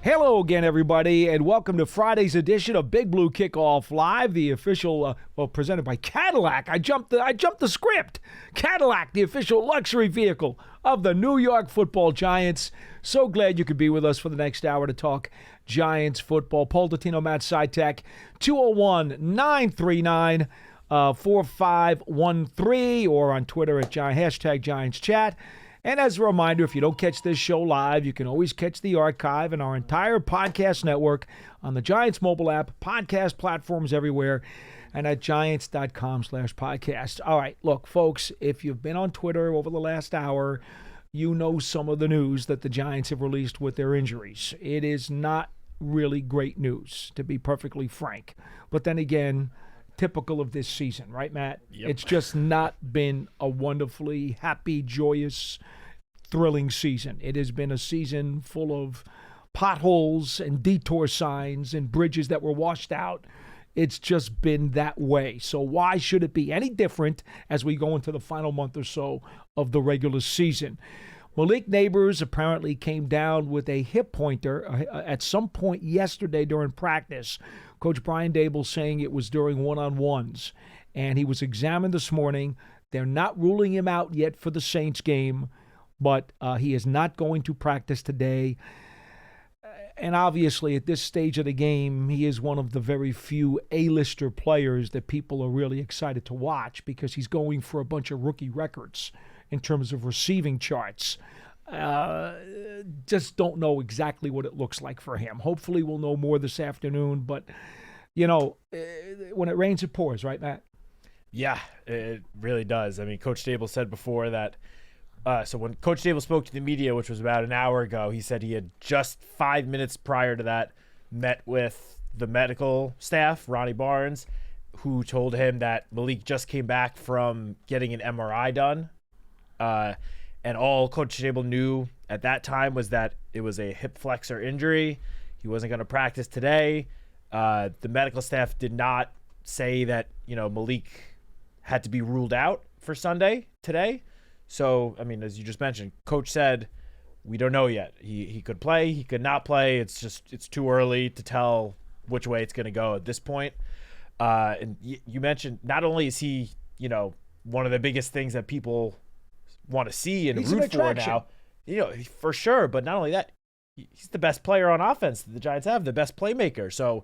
Hello again, everybody, and welcome to Friday's edition of Big Blue Kickoff Live, the official, presented by Cadillac. I jumped the script. Cadillac, the official luxury vehicle of the New York Football Giants. So glad you could be with us for the next hour to talk Giants football. Paul Dottino, Matt Sytek, 201-939-4513, or on Twitter at hashtag Giants Chat. And as a reminder, if you don't catch this show live, you can always catch the archive and our entire podcast network on the Giants mobile app, podcast platforms everywhere, and at giants.com/podcast. All right, look, folks, if you've been on Twitter over the last hour, you know some of the news that the Giants have released with their injuries. It is not really great news, to be perfectly frank. But then again, typical of this season, right, Matt? Yep. It's just not been a wonderfully happy, joyous, thrilling season. It has been a season full of potholes and detour signs and bridges that were washed out. It's just been that way. So why should it be any different as we go into the final month or so of the regular season? Malik Neighbors apparently came down with a hip pointer at some point yesterday during practice. Coach Brian Dable saying it was during one-on-ones, and he was examined this morning. They're not ruling him out yet for the Saints game, but he is not going to practice today. And obviously, at this stage of the game, he is one of the very few A-lister players that people are really excited to watch because he's going for a bunch of rookie records in terms of receiving charts. Just don't know exactly what it looks like for him. Hopefully we'll know more this afternoon, but, you know, when it rains, it pours, right, Matt? Yeah, it really does. I mean, Coach Dable said before that, so when Coach Dable spoke to the media, which was about an hour ago, he said he had just 5 minutes prior to that met with the medical staff, Ronnie Barnes, who told him that Malik just came back from getting an MRI done. And all Coach Dable knew at that time was that it was a hip flexor injury. He wasn't going to practice today. The medical staff did not say that, Malik had to be ruled out for Sunday today. So, I mean, as you just mentioned, Coach said, we don't know yet. He could play, he could not play. It's too early to tell which way it's going to go at this point. And you mentioned not only is he, one of the biggest things that people want to see and root for now, for sure. But not only that, he's the best player on offense that the Giants have, the best playmaker. So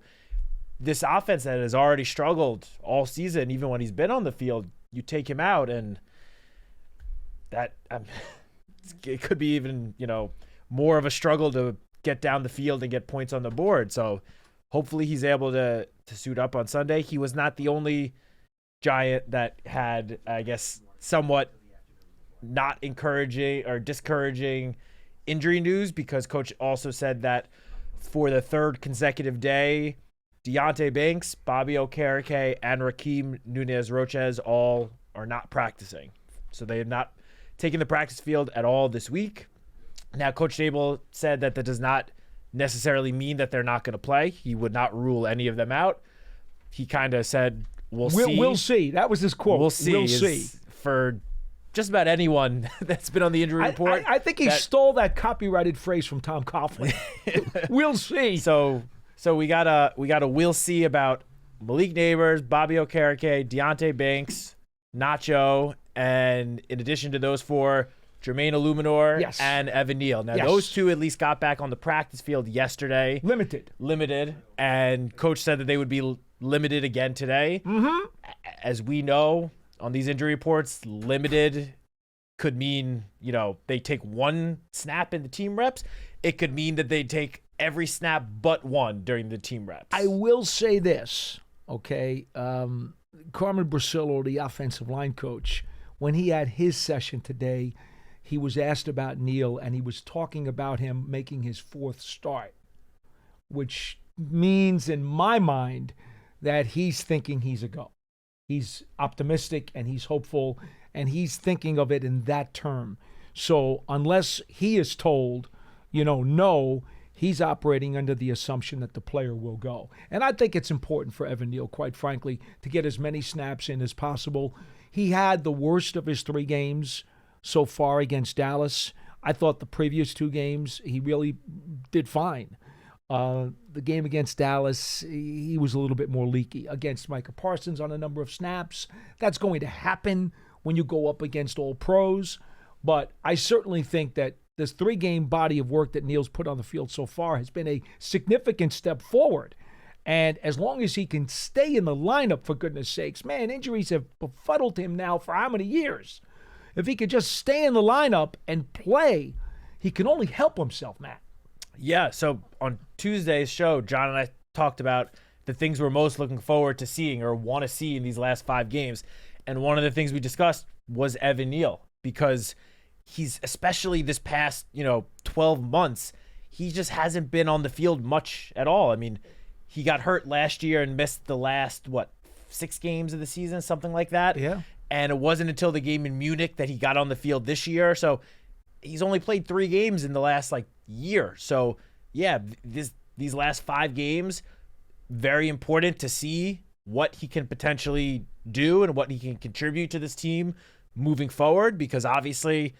this offense that has already struggled all season, even when he's been on the field, you take him out, and that it could be even more of a struggle to get down the field and get points on the board. So hopefully he's able to suit up on Sunday. He was not the only Giant that had, I guess, somewhat not encouraging or discouraging injury news, because Coach also said that for the third consecutive day, Deonte Banks, Bobby Okereke, and Rakeem Nunez-Roches all are not practicing. So they have not taken the practice field at all this week. Now, Coach Dable said that does not necessarily mean that they're not going to play. He would not rule any of them out. He kind of said, we'll see. We'll see. That was his quote. We'll see. We'll see. For just about anyone that's been on the injury report. I think he stole that copyrighted phrase from Tom Coughlin. We'll see. So we got a we'll see about Malik Neighbors, Bobby Okereke, Deonte Banks, Nacho, and in addition to those four, Jermaine Illuminor, yes, and Evan Neal. Now, yes, those two at least got back on the practice field yesterday. Limited. And Coach said that they would be limited again today. Mm-hmm. As we know, on these injury reports, limited could mean, they take one snap in the team reps. It could mean that they take every snap but one during the team reps. I will say this, okay? Carmen Brasillo, the offensive line coach, when he had his session today, he was asked about Neal, and he was talking about him making his fourth start, which means in my mind that he's thinking he's a go. He's optimistic and he's hopeful, and he's thinking of it in that term. So unless he is told, no, he's operating under the assumption that the player will go. And I think it's important for Evan Neal, quite frankly, to get as many snaps in as possible. He had the worst of his 3 games so far against Dallas. I thought the previous 2 games he really did fine. The game against Dallas, he was a little bit more leaky. Against Micah Parsons on a number of snaps, that's going to happen when you go up against all pros. But I certainly think that this 3-game body of work that Neal's put on the field so far has been a significant step forward. And as long as he can stay in the lineup, for goodness sakes, man, injuries have befuddled him now for how many years? If he could just stay in the lineup and play, he can only help himself, Matt. Yeah, so on Tuesday's show, John and I talked about the things we're most looking forward to seeing or want to see in these last 5 games. And one of the things we discussed was Evan Neal, because he's, especially this past, 12 months, he just hasn't been on the field much at all. I mean, he got hurt last year and missed the last, 6 games of the season, something like that. Yeah. And it wasn't until the game in Munich that he got on the field this year. So he's only played 3 games in the last, year. So, yeah, these last 5 games, very important to see what he can potentially do and what he can contribute to this team moving forward, because obviously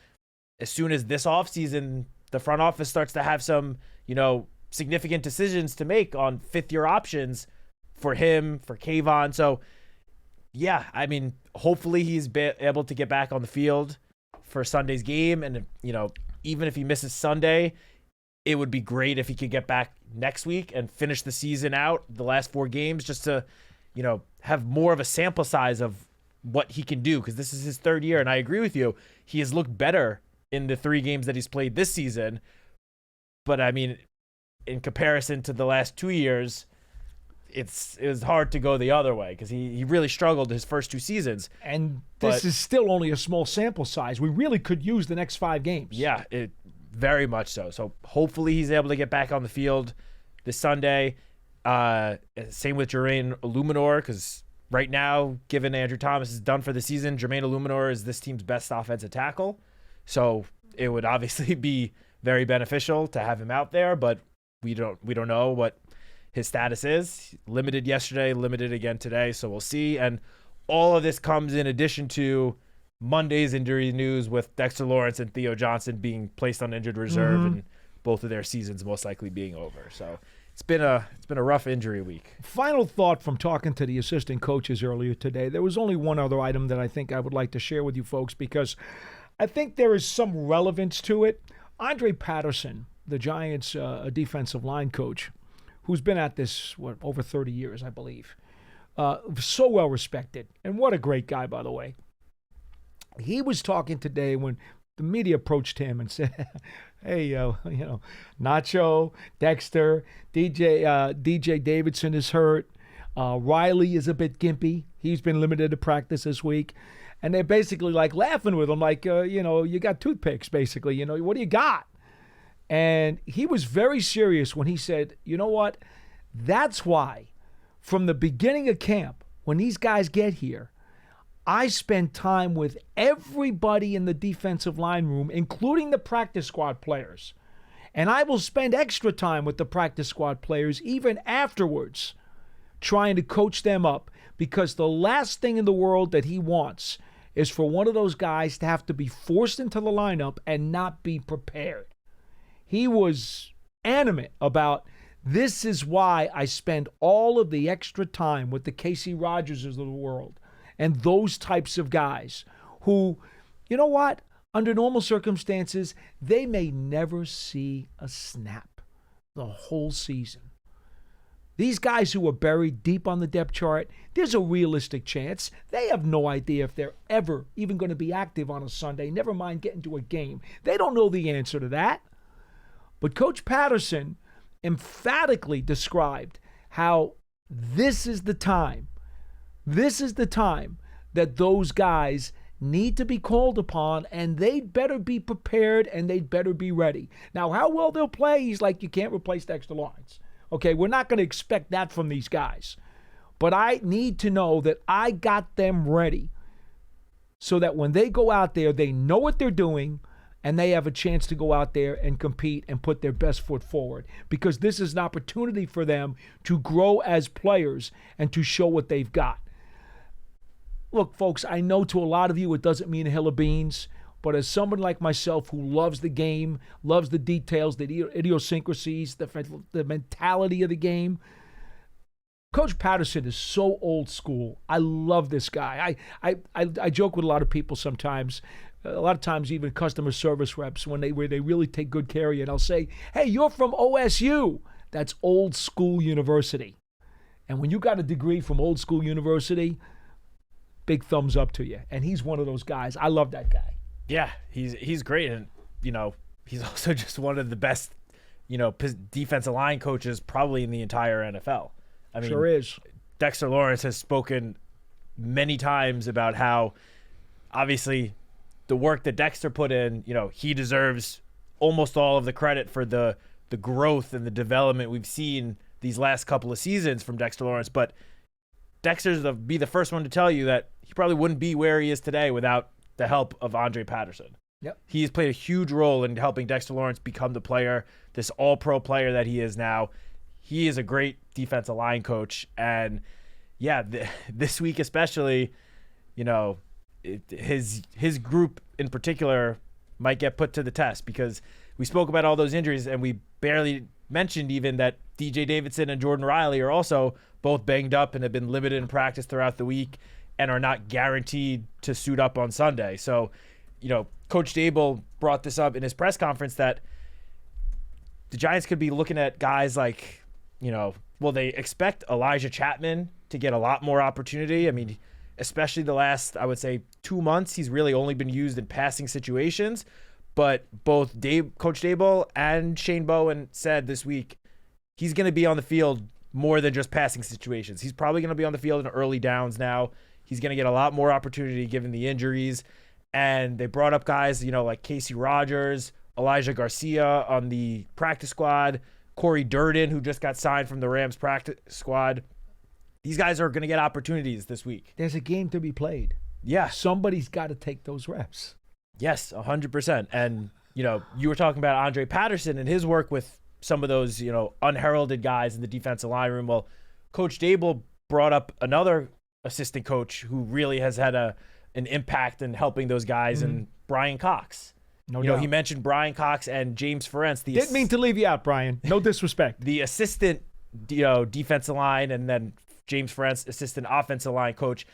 as soon as this offseason, the front office starts to have some, significant decisions to make on 5th-year options for him, for Kayvon. So, yeah, I mean, hopefully he's able to get back on the field for Sunday's game. And, even if he misses Sunday, it would be great if he could get back next week and finish the season out, the last 4 games, just to, have more of a sample size of what he can do, because this is his 3rd year. And I agree with you. He has looked better in the 3 games that he's played this season. But, I mean, in comparison to the last 2 years, it was hard to go the other way, because he really struggled his first 2 seasons. And this is still only a small sample size. We really could use the next 5 games. Yeah, very much so. So hopefully he's able to get back on the field this Sunday. Same with Jermaine Illuminor, because right now, given Andrew Thomas is done for the season, Jermaine Illuminor is this team's best offensive tackle. So it would obviously be very beneficial to have him out there, but we don't know what his status is. Limited yesterday, limited again today, so we'll see. And all of this comes in addition to Monday's injury news with Dexter Lawrence and Theo Johnson being placed on injured reserve and both of their seasons most likely being over. So it's been a rough injury week. Final thought from talking to the assistant coaches earlier today. There was only one other item that I think I would like to share with you folks, because I think there is some relevance to it. Andre Patterson, the Giants' defensive line coach, who's been at this, over 30 years, I believe. So well respected. And what a great guy, by the way. He was talking today when the media approached him and said, hey, Nacho, Dexter, DJ Davidson is hurt. Riley is a bit gimpy. He's been limited to practice this week. And they're basically laughing with him, you got toothpicks, basically. What do you got? And he was very serious when he said, you know what? That's why from the beginning of camp, when these guys get here, I spend time with everybody in the defensive line room, including the practice squad players. And I will spend extra time with the practice squad players even afterwards, trying to coach them up, because the last thing in the world that he wants is for one of those guys to have to be forced into the lineup and not be prepared. He was animate about, this is why I spend all of the extra time with the Casey Rogerses of the world and those types of guys who, you know what? Under normal circumstances, they may never see a snap the whole season. These guys who are buried deep on the depth chart, there's a realistic chance they have no idea if they're ever even going to be active on a Sunday, never mind getting to a game. They don't know the answer to that. But Coach Patterson emphatically described how this is the time that those guys need to be called upon, and they'd better be prepared and they'd better be ready. Now, how well they'll play, he's like, you can't replace Dexter Lawrence. Okay, we're not going to expect that from these guys. But I need to know that I got them ready so that when they go out there, they know what they're doing, and they have a chance to go out there and compete and put their best foot forward, because this is an opportunity for them to grow as players and to show what they've got. Look, folks, I know to a lot of you it doesn't mean a hill of beans, But as someone like myself who loves the game, loves the details, the idiosyncrasies, the mentality of the game, Coach Patterson is so old school. I love this guy. I joke with a lot of people sometimes. A lot of times, even customer service reps, where they really take good care of you, and I'll say, "Hey, you're from OSU." That's old school university. And when you got a degree from old school university, big thumbs up to you. And he's one of those guys. I love that guy. Yeah, he's great, and he's also just one of the best defensive line coaches probably in the entire NFL. I mean, Sure is. Dexter Lawrence has spoken many times about how obviously the work that Dexter put in, he deserves almost all of the credit for the growth and the development we've seen these last couple of seasons from Dexter Lawrence. But Dexter's be the first one to tell you that he probably wouldn't be where he is today without the help of Andre Patterson. Yep. He's played a huge role in helping Dexter Lawrence become the player, this all-pro player that he is now. He is a great defensive line coach. And, yeah, this week especially, his group in particular might get put to the test because we spoke about all those injuries and we barely mentioned even that DJ Davidson and Jordan Riley are also both banged up and have been limited in practice throughout the week and are not guaranteed to suit up on Sunday. So, Coach Dable brought this up in his press conference that the Giants could be looking at guys like, they expect Elijah Chapman to get a lot more opportunity. I mean, especially the last, I would say, 2 months, he's really only been used in passing situations. But both Coach Dable and Shane Bowen said this week he's going to be on the field more than just passing situations. He's probably going to be on the field in early downs now. He's going to get a lot more opportunity given the injuries. And they brought up guys, like Casey Rogers, Elijah Garcia on the practice squad, Corey Durden, who just got signed from the Rams practice squad. These guys are going to get opportunities this week. There's a game to be played. Yeah. Somebody's got to take those reps. Yes, 100%. And, you were talking about Andre Patterson and his work with some of those, unheralded guys in the defensive line room. Well, Coach Dable brought up another assistant coach who really has had an impact in helping those guys, and Brian Cox. No doubt. He mentioned Brian Cox and James Ferentz. Didn't mean to leave you out, Brian. No disrespect. The assistant, defensive line, and then James Ferentz, assistant offensive line coach.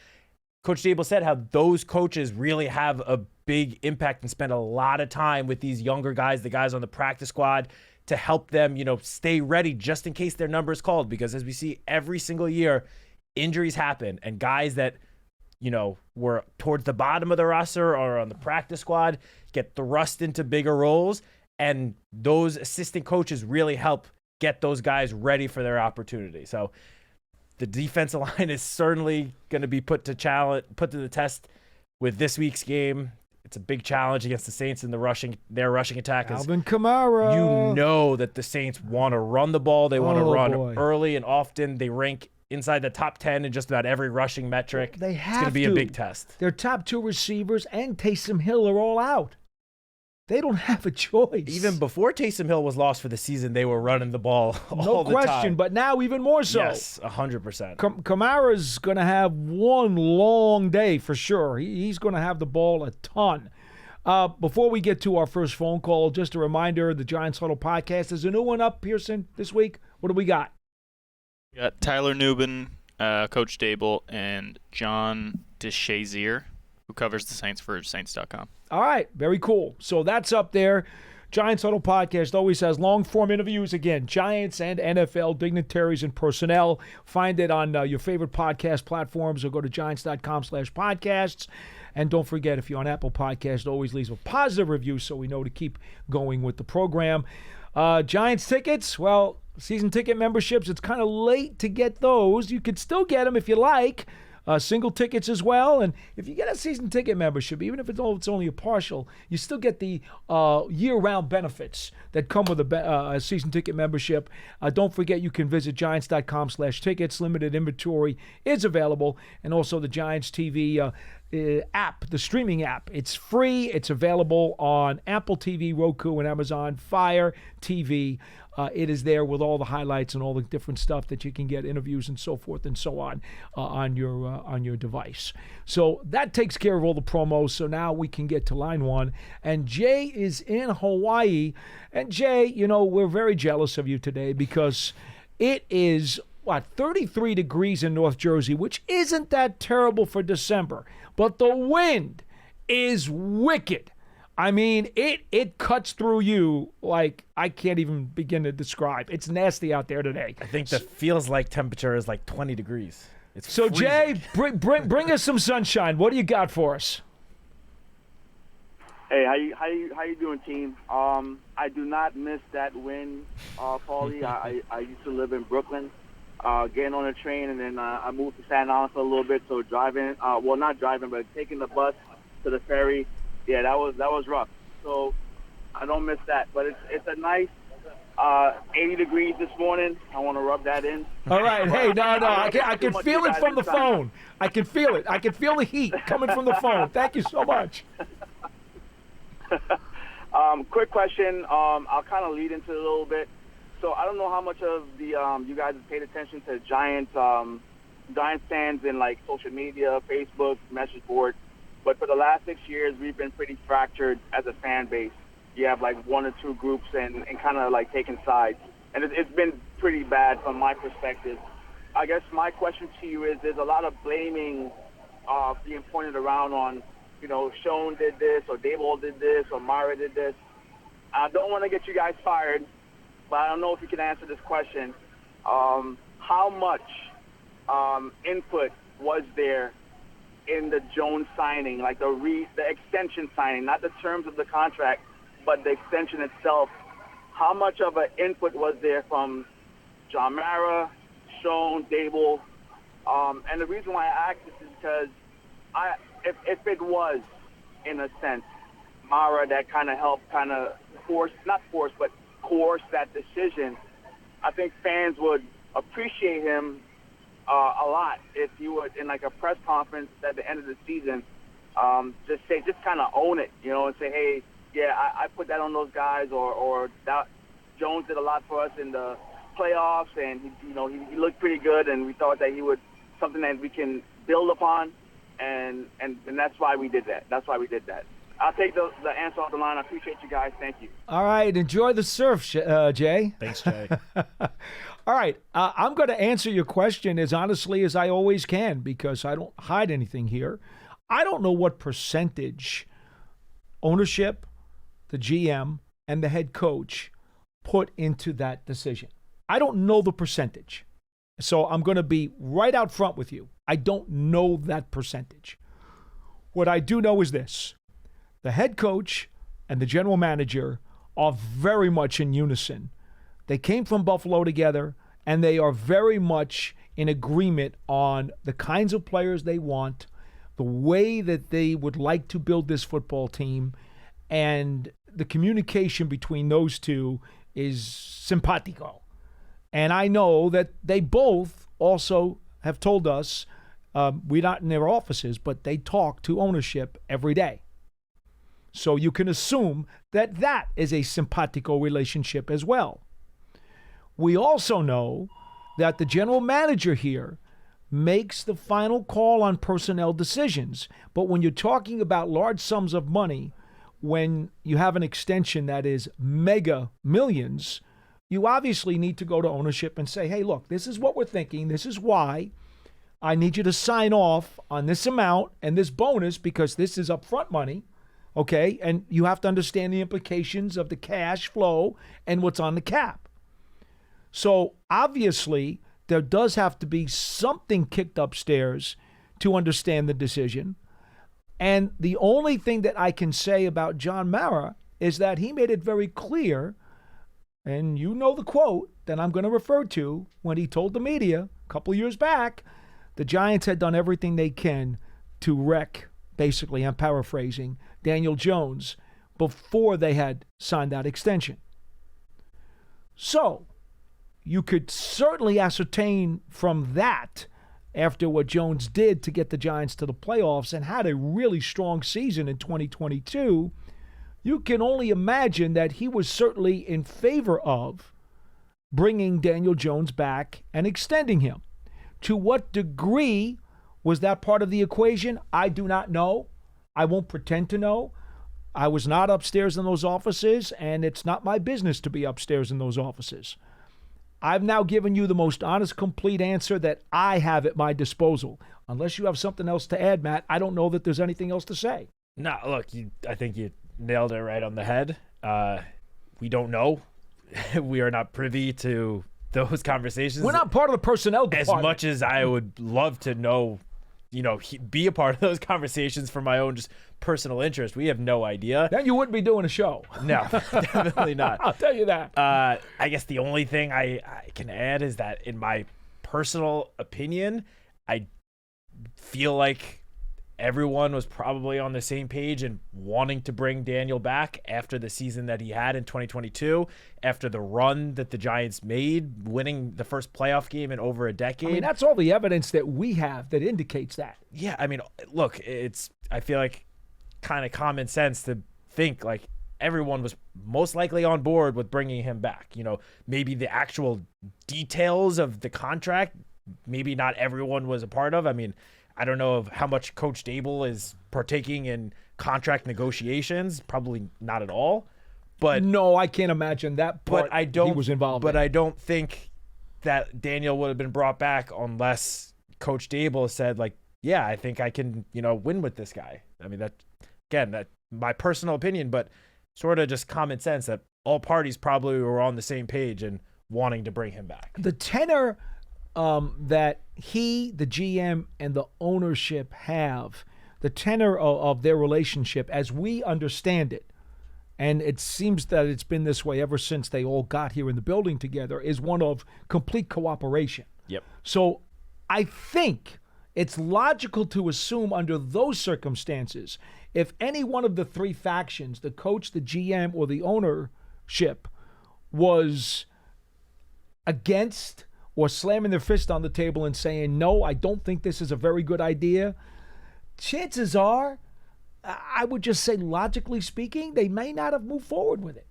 Coach Dable said how those coaches really have a big impact and spend a lot of time with these younger guys, the guys on the practice squad, to help them, stay ready just in case their number is called. Because as we see every single year, injuries happen, and guys that, were towards the bottom of the roster or on the practice squad get thrust into bigger roles. And those assistant coaches really help get those guys ready for their opportunity. So the defensive line is certainly going to be put to the test with this week's game. It's a big challenge against the Saints in their rushing attack. Alvin Kamara. You know that the Saints want to run the ball. They want to run early and often. They rank inside the top 10 in just about every rushing metric. They have It's going to be a big test. Their top two receivers and Taysom Hill are all out. They don't have a choice. Even before Taysom Hill was lost for the season, they were running the ball all the time. No question, but now even more so. Yes, 100%. Kamara's going to have one long day for sure. He's going to have the ball a ton. Before we get to our first phone call, just a reminder, the Giants Huddle podcast is a new one up, Pearson, this week. What do we got? We got Tyler Newbin, Coach Dable, and John DeShazier, who covers the Saints for Saints.com. All right, very cool. So that's up there. Giants Huddle Podcast always has long-form interviews, again, Giants and NFL dignitaries and personnel. Find it on your favorite podcast platforms or go to giants.com/podcasts. And don't forget, if you're on Apple Podcasts, always leave a positive review so we know to keep going with the program. Giants tickets, well, season ticket memberships, it's kind of late to get those. You could still get them if you like. Single tickets as well. And if you get a season ticket membership, even if it's only a partial, you still get the year-round benefits that come with a season ticket membership. Don't forget, you can visit giants.com/tickets. Limited inventory is available. And also the Giants TV app, the streaming app. It's free. It's available on Apple TV, Roku, and Amazon Fire TV. It is there with all the highlights and all the different stuff that you can get, interviews and so forth and so on your device. So that takes care of all the promos. So now we can get to line one. And Jay is in Hawaii. And Jay, we're very jealous of you today because it is 33 degrees in North Jersey, which isn't that terrible for December. But the wind is wicked. I mean, it cuts through you like I can't even begin to describe. It's nasty out there today. I think the feels like temperature is like 20 degrees. It's so freezing. Jay, bring us some sunshine. What do you got for us? Hey, how you doing, team? I do not miss that win, Paulie. I used to live in Brooklyn. Getting on a train, and then I moved to Staten Island for a little bit. So driving, not driving, but taking the bus to the ferry. Yeah, that was rough. So I don't miss that. But it's a nice 80 degrees this morning. I want to rub that in. All right. Hey, no. I can feel it from the phone. I can feel it. I can feel the heat coming from the phone. Thank you so much. Quick question. I'll kind of lead into it a little bit. So I don't know how much of the you guys have paid attention to Giants fans in like social media, Facebook, message board, but for the last 6 years we've been pretty fractured as a fan base. You have like one or two groups and kind of like taking sides, and it's been pretty bad from my perspective. I guess my question to you is: there's a lot of blaming being pointed around on, Schoen did this, or Daboll did this, or Mara did this. I don't want to get you guys fired, but I don't know if you can answer this question. How much input was there in the Jones signing, like the extension signing, not the terms of the contract, but the extension itself? How much of an input was there from John Mara, Schoen, Daboll? And the reason why I ask this is because if it was, in a sense, Mara that kind of helped coerce that decision, I think fans would appreciate him a lot if he would, in like a press conference at the end of the season, just kind of own it, and say, hey, yeah, I put that on those guys, or that Jones did a lot for us in the playoffs, and he looked pretty good, and we thought that he would, something that we can build upon, and that's why we did that. I'll take the answer off the line. I appreciate you guys. Thank you. All right. Enjoy the surf, Jay. Thanks, Jay. All right. I'm going to answer your question as honestly as I always can because I don't hide anything here. I don't know what percentage ownership, the GM, and the head coach put into that decision. I don't know the percentage. So I'm going to be right out front with you. I don't know that percentage. What I do know is this. The head coach and the general manager are very much in unison. They came from Buffalo together, and they are very much in agreement on the kinds of players they want, the way that they would like to build this football team, and the communication between those two is simpatico. And I know that they both also have told us, we're not in their offices, but they talk to ownership every day. So you can assume that that is a simpatico relationship as well. We also know that the general manager here makes the final call on personnel decisions. But when you're talking about large sums of money, when you have an extension that is mega millions, you obviously need to go to ownership and say, hey, look, this is what we're thinking. This is why I need you to sign off on this amount and this bonus because this is upfront money. Okay, and you have to understand the implications of the cash flow and what's on the cap. So obviously, there does have to be something kicked upstairs to understand the decision. And the only thing that I can say about John Mara is that he made it very clear, and you know the quote that I'm going to refer to when he told the media a couple of years back, the Giants had done everything they can to wreck, basically, I'm paraphrasing, Daniel Jones before they had signed that extension. So you could certainly ascertain from that after what Jones did to get the Giants to the playoffs and had a really strong season in 2022, you can only imagine that he was certainly in favor of bringing Daniel Jones back and extending him. To what degree was that part of the equation? I do not know. I won't pretend to know. I was not upstairs in those offices, and it's not my business to be upstairs in those offices. I've now given you the most honest, complete answer that I have at my disposal. Unless you have something else to add, Matt, I don't know that there's anything else to say. No, look, I think you nailed it right on the head. We don't know. We are not privy to those conversations. We're not part of the personnel department. As much as I would love to know, be a part of those conversations for my own just personal interest, we have no idea. Then you wouldn't be doing a show. No, definitely not. I'll tell you that. I guess the only thing I can add is that in my personal opinion, I feel like everyone was probably on the same page and wanting to bring Daniel back after the season that he had in 2022, after the run that the Giants made, winning the first playoff game in over a decade. I mean, that's all the evidence that we have that indicates that. Yeah, I mean, look, I feel like kind of common sense to think like everyone was most likely on board with bringing him back. Maybe the actual details of the contract, maybe not everyone was a part of. I mean, I don't know of how much Coach Dable is partaking in contract negotiations. Probably not at all. But no, I can't imagine that part he was involved in. I don't think that Daniel would have been brought back unless Coach Dable said, like, yeah, I think I can, win with this guy. I mean, that's my personal opinion, but sort of just common sense that all parties probably were on the same page and wanting to bring him back. The tenor that he, the GM, and the ownership have, the tenor of their relationship as we understand it, and it seems that it's been this way ever since they all got here in the building together, is one of complete cooperation. Yep. So I think it's logical to assume under those circumstances, if any one of the three factions, the coach, the GM, or the ownership, was against or slamming their fist on the table and saying, no, I don't think this is a very good idea, chances are, I would just say, logically speaking, they may not have moved forward with it.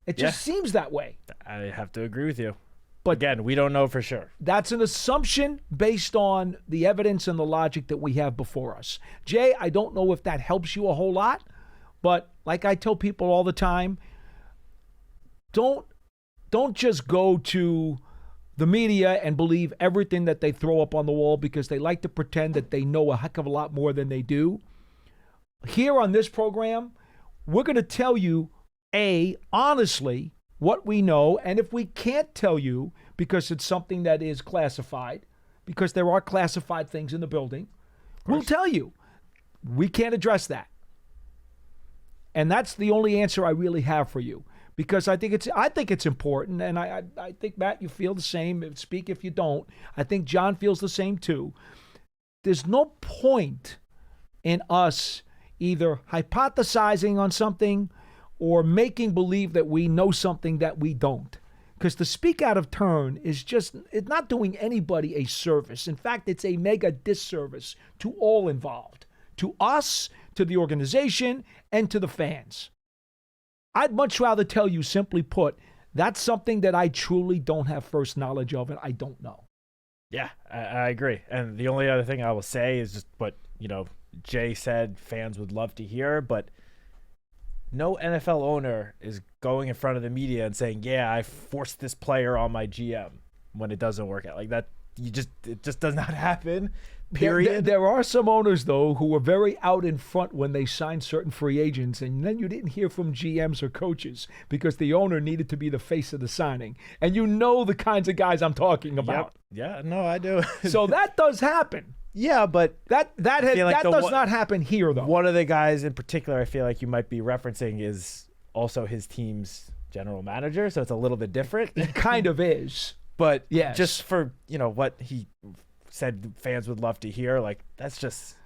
It just seems that way. I have to agree with you. But again, we don't know for sure. That's an assumption based on the evidence and the logic that we have before us. Jay, I don't know if that helps you a whole lot, but like I tell people all the time, don't just go to the media and believe everything that they throw up on the wall because they like to pretend that they know a heck of a lot more than they do. Here on this program, we're going to tell you, honestly, what we know, and if we can't tell you because it's something that is classified, because there are classified things in the building, we'll tell you. We can't address that. And that's the only answer I really have for you. Because I think it's important, and I think, Matt, you feel the same. Speak if you don't. I think John feels the same too. There's no point in us either hypothesizing on something or making believe that we know something that we don't. Because to speak out of turn it's not doing anybody a service. In fact, it's a mega disservice to all involved, to us, to the organization, and to the fans. I'd much rather tell you, simply put, that's something that I truly don't have first knowledge of and I don't know. Yeah, I agree. And the only other thing I will say is just what, Jay said fans would love to hear, but no NFL owner is going in front of the media and saying, yeah, I forced this player on my GM when it doesn't work out. Like that, it just does not happen. Period. There are some owners, though, who were very out in front when they signed certain free agents, and then you didn't hear from GMs or coaches because the owner needed to be the face of the signing. And you know the kinds of guys I'm talking about. Yep. Yeah, no, I do. So that does happen. Yeah, but that does not happen here, though. One of the guys in particular I feel like you might be referencing is also his team's general manager, so it's a little bit different. It kind of is. But yes, just for, what he said fans would love to hear, like that's just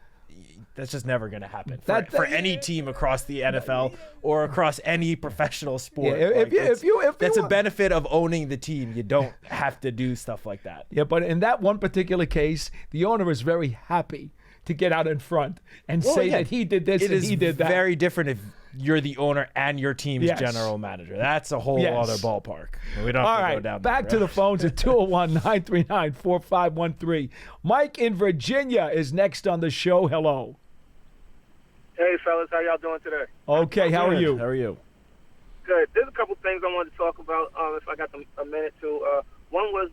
that's just never going to happen for any team across the NFL or across any professional sport. Yeah, if you that's a benefit of owning the team. You don't have to do stuff like that. Yeah, but in that one particular case, the owner is very happy to get out in front and say that he did this and he did that. It is very different if you're the owner and your team's general manager. That's a whole other ballpark. We don't have to go down back to the phones at 201-939-4513. Mike in Virginia is next on the show. Hello. Hey, fellas. How y'all doing today? Okay, how are you? How are you? Good. There's a couple things I wanted to talk about if I got a minute to. One was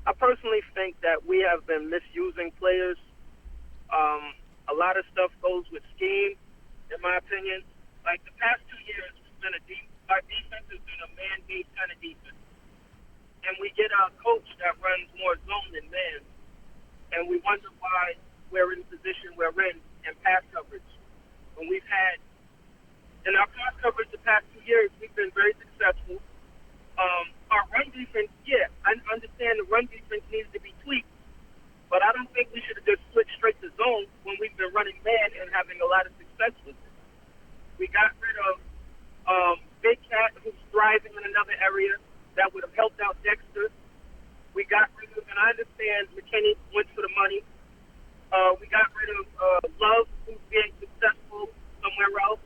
I personally think that we have been misusing players. A lot of stuff goes with scheme, in my opinion. Like the past 2 years, our defense has been a man-based kind of defense. And we get a coach that runs more zone than man. And we wonder why we're in the position we're in pass coverage. When we've had, in our pass coverage the past 2 years, we've been very successful. Our run defense, I understand the run defense needs to be tweaked, but I don't think we should have just switched straight to zone when we've been running man and having a lot of success with it. We got rid of Big Cat, who's thriving in another area that would have helped out Dexter. We got rid of, and I understand McKinney went for the money. We got rid of Love, who's being successful somewhere else.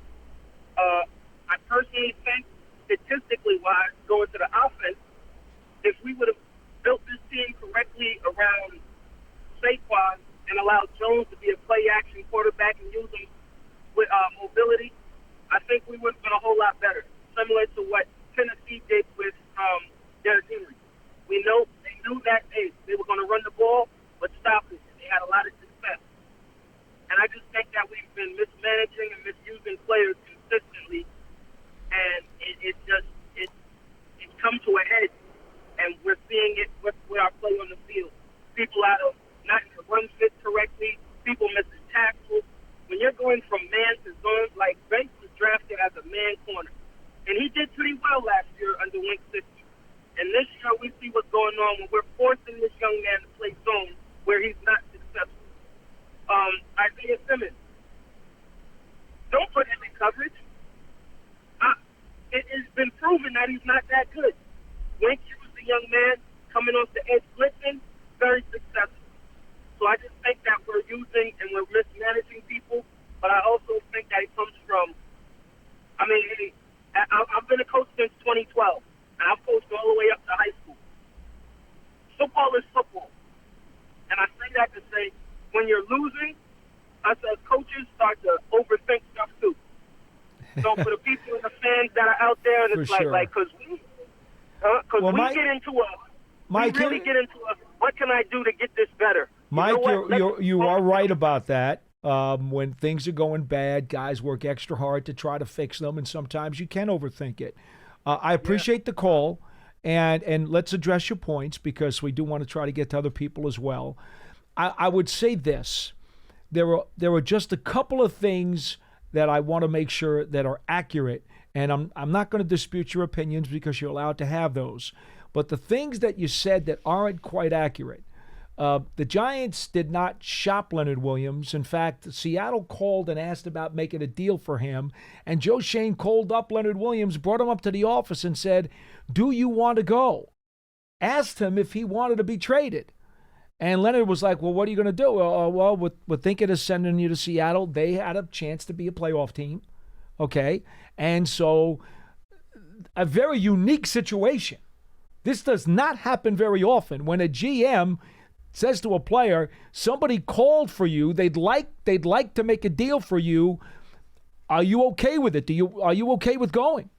I personally think, statistically wise, going to the offense, if we would have built this team correctly around Saquon and allowed Jones to be a play-action quarterback and use him with mobility, I think we would have been a whole lot better, similar to what Tennessee did with Derrick Henry. They knew that they were going to run the ball, but stop it. They had a lot of success. And I just think that we've been mismanaging and misusing players consistently, and it's come to a head, and we're seeing it with our play on the field. People not run fit correctly, people missing tackles. When you're going from man to zone, like Banks was drafted as a man corner, and he did pretty well last year under Wink system. And this year we see what's going on when we're forcing this young man to play zone where he's not successful. Isaiah Simmons, don't put him in coverage. It has been proven that he's not that good. Wink was a young man coming off the edge blitzing, very successful. So I just think that we're using and we're mismanaging people, but I also think that it comes from, I've been a coach since 2012, and I've coached all the way up to high school. Football is football. And I say that to say, when you're losing, us as coaches start to overthink stuff too. So for the people and the fans that are out there, and it's because we get into what can I do to get this better? Mike, you are right about that. When things are going bad, guys work extra hard to try to fix them, and sometimes you can overthink it. I appreciate the call, and let's address your points because we do want to try to get to other people as well. I would say this. There are just a couple of things that I want to make sure that are accurate, and I'm not going to dispute your opinions because you're allowed to have those. But the things that you said that aren't quite accurate, the Giants did not shop Leonard Williams. In fact, Seattle called and asked about making a deal for him, and Joe Shane called up Leonard Williams, brought him up to the office and said, "Do you want to go?" Asked him if he wanted to be traded. And Leonard was like, "Well, what are you going to do?" Well, we're thinking of sending you to Seattle. They had a chance to be a playoff team, okay? And so a very unique situation. This does not happen very often. When a GM says to a player, somebody called for you, they'd like to make a deal for you. Are you okay with it? Are you okay with going?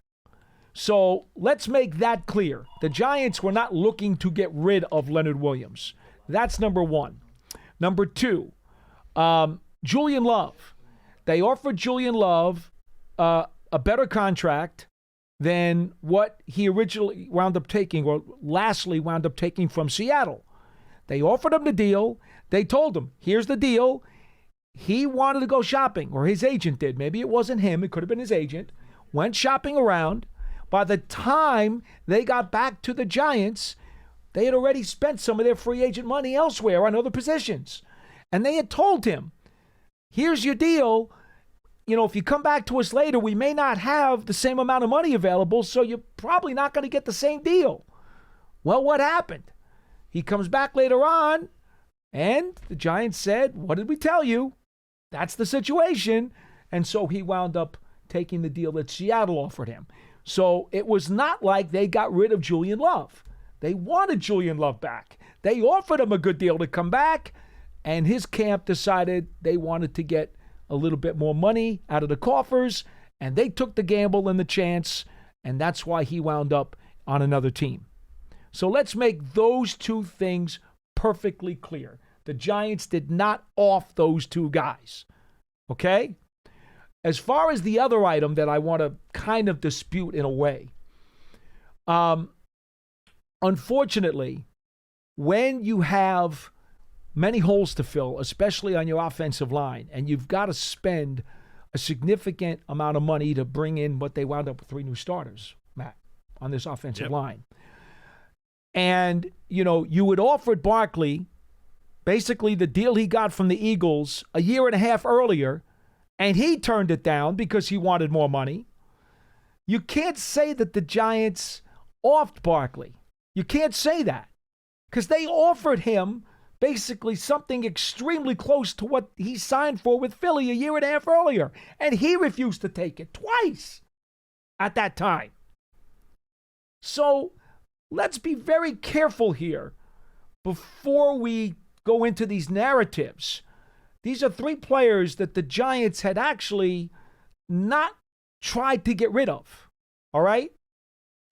So let's make that clear. The Giants were not looking to get rid of Leonard Williams. That's number one. Number two, Julian Love. They offered Julian Love a better contract than what he originally wound up taking, or lastly wound up taking from Seattle. They offered him the deal. They told him, here's the deal. He wanted to go shopping, or his agent did. Maybe it wasn't him. It could have been his agent. Went shopping around. By the time they got back to the Giants, they had already spent some of their free agent money elsewhere on other positions. And they had told him, here's your deal. If you come back to us later, we may not have the same amount of money available, so you're probably not going to get the same deal. Well, what happened? He comes back later on, and the Giants said, what did we tell you? That's the situation. And so he wound up taking the deal that Seattle offered him. So it was not like they got rid of Julian Love. They wanted Julian Love back. They offered him a good deal to come back, and his camp decided they wanted to get a little bit more money out of the coffers, and they took the gamble and the chance, and that's why he wound up on another team. So let's make those two things perfectly clear. The Giants did not off those two guys. Okay? As far as the other item that I want to kind of dispute in a way, unfortunately, when you have many holes to fill, especially on your offensive line, and you've got to spend a significant amount of money to bring in what they wound up with 3 new starters, Matt, on this offensive line. And, you had offered Barkley basically the deal he got from the Eagles a year and a half earlier, and he turned it down because he wanted more money. You can't say that the Giants offed Barkley. You can't say that because they offered him basically something extremely close to what he signed for with Philly a year and a half earlier, and he refused to take it twice at that time. So let's be very careful here before we go into these narratives. These are 3 players that the Giants had actually not tried to get rid of. All right?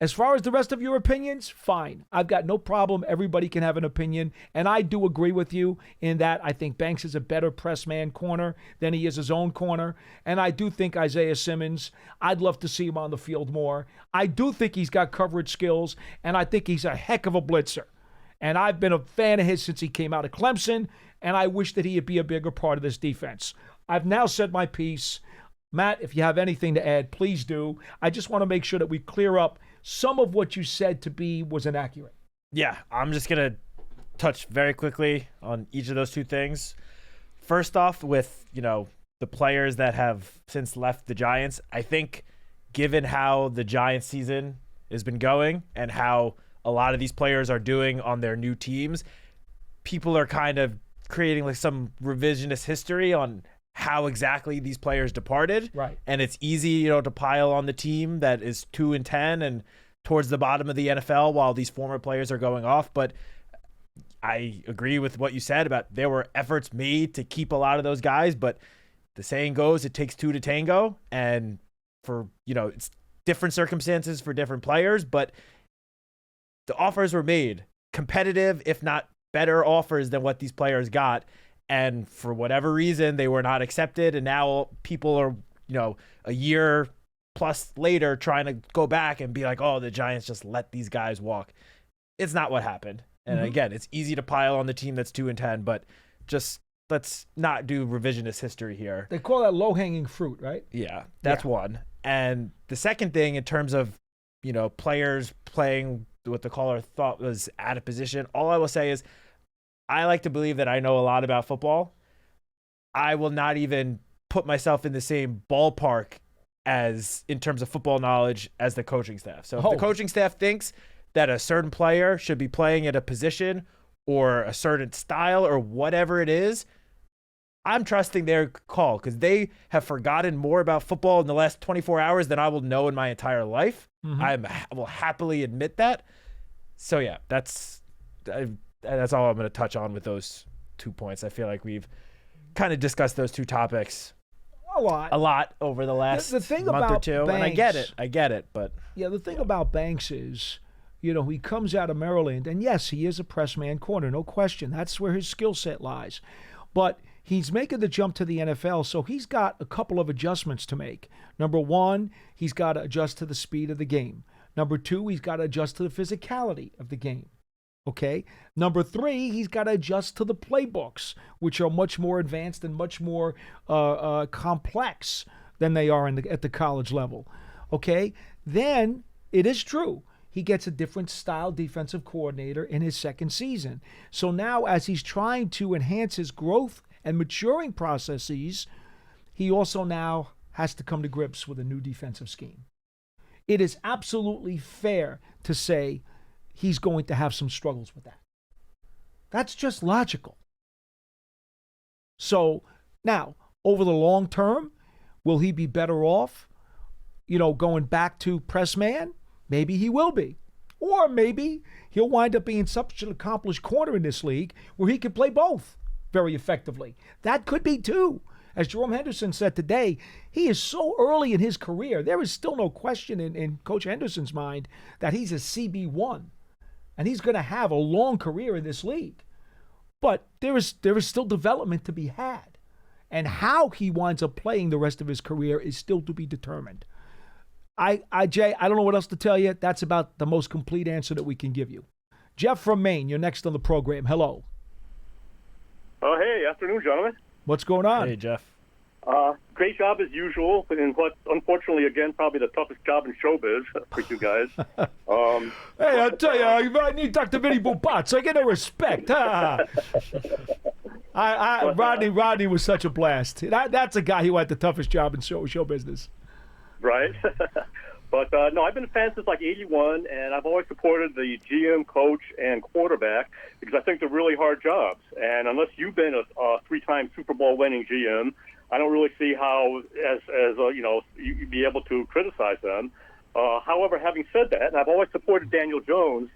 As far as the rest of your opinions, fine. I've got no problem. Everybody can have an opinion. And I do agree with you in that I think Banks is a better press man corner than he is his own corner. And I do think Isaiah Simmons, I'd love to see him on the field more. I do think he's got coverage skills, and I think he's a heck of a blitzer. And I've been a fan of his since he came out of Clemson, and I wish that he'd be a bigger part of this defense. I've now said my piece. Matt, if you have anything to add, please do. I just want to make sure that we clear up some of what you said to be was inaccurate. Yeah, I'm just going to touch very quickly on each of those 2 things. First off, with, the players that have since left the Giants, I think given how the Giants season has been going and how a lot of these players are doing on their new teams, people are kind of creating like some revisionist history on how exactly these players departed. Right. And it's easy, to pile on the team that is 2-10 and towards the bottom of the NFL while these former players are going off. But I agree with what you said about there were efforts made to keep a lot of those guys, but the saying goes, it takes 2 to tango. And for, it's different circumstances for different players, but the offers were made, competitive, if not better offers than what these players got. And for whatever reason, they were not accepted. And now people are, a year plus later trying to go back and be like, oh, the Giants just let these guys walk. It's not what happened. And again, it's easy to pile on the team that's 2-10, but just let's not do revisionist history here. They call that low-hanging fruit, right? Yeah, that's one. And the second thing in terms of, players playing what the caller thought was out of position, all I will say is I like to believe that I know a lot about football. I will not even put myself in the same ballpark as in terms of football knowledge as the coaching staff. So if the coaching staff thinks that a certain player should be playing at a position or a certain style or whatever it is, I'm trusting their call because they have forgotten more about football in the last 24 hours than I will know in my entire life. I will happily admit that. So yeah, that's all I'm going to touch on with those 2 points. I feel like we've kind of discussed those 2 topics a lot over the last month or 2. Banks, and I get it. But yeah, the thing about Banks is, he comes out of Maryland, and yes, he is a press man corner, no question. That's where his skill set lies. But he's making the jump to the NFL, so he's got a couple of adjustments to make. Number 1, he's got to adjust to the speed of the game. Number 2, he's got to adjust to the physicality of the game. Okay? Number 3, he's got to adjust to the playbooks, which are much more advanced and much more complex than they are at the college level. Okay? Then, it is true, he gets a different style defensive coordinator in his second season. So now, as he's trying to enhance his growth and maturing processes, he also now has to come to grips with a new defensive scheme. It is absolutely fair to say he's going to have some struggles with that. That's just logical. So now, over the long term, will he be better off, going back to press man? Maybe he will be. Or maybe he'll wind up being such an accomplished corner in this league where he can play both very effectively. That could be too. As Jerome Henderson said today, he is so early in his career. There is still no question in Coach Henderson's mind that he's a CB1. And he's going to have a long career in this league. But there is still development to be had. And how he winds up playing the rest of his career is still to be determined. Jay, I don't know what else to tell you. That's about the most complete answer that we can give you. Jeff from Maine, you're next on the program. Hello. Oh, hey, afternoon, gentlemen. What's going on? Hey, Jeff. Great job as usual, in what, unfortunately, again, probably the toughest job in showbiz for you guys. Hey, I'll tell you, I need Dr. Vinny Bupat, I get no respect. Rodney was such a blast. That's a guy who had the toughest job in show business. Right. But, no, I've been a fan since like 81, and I've always supported the GM, coach, and quarterback because I think they're really hard jobs. And unless you've been a three-time Super Bowl winning GM, I don't really see how, you'd be able to criticize them. However, having said that, and I've always supported Daniel Jones,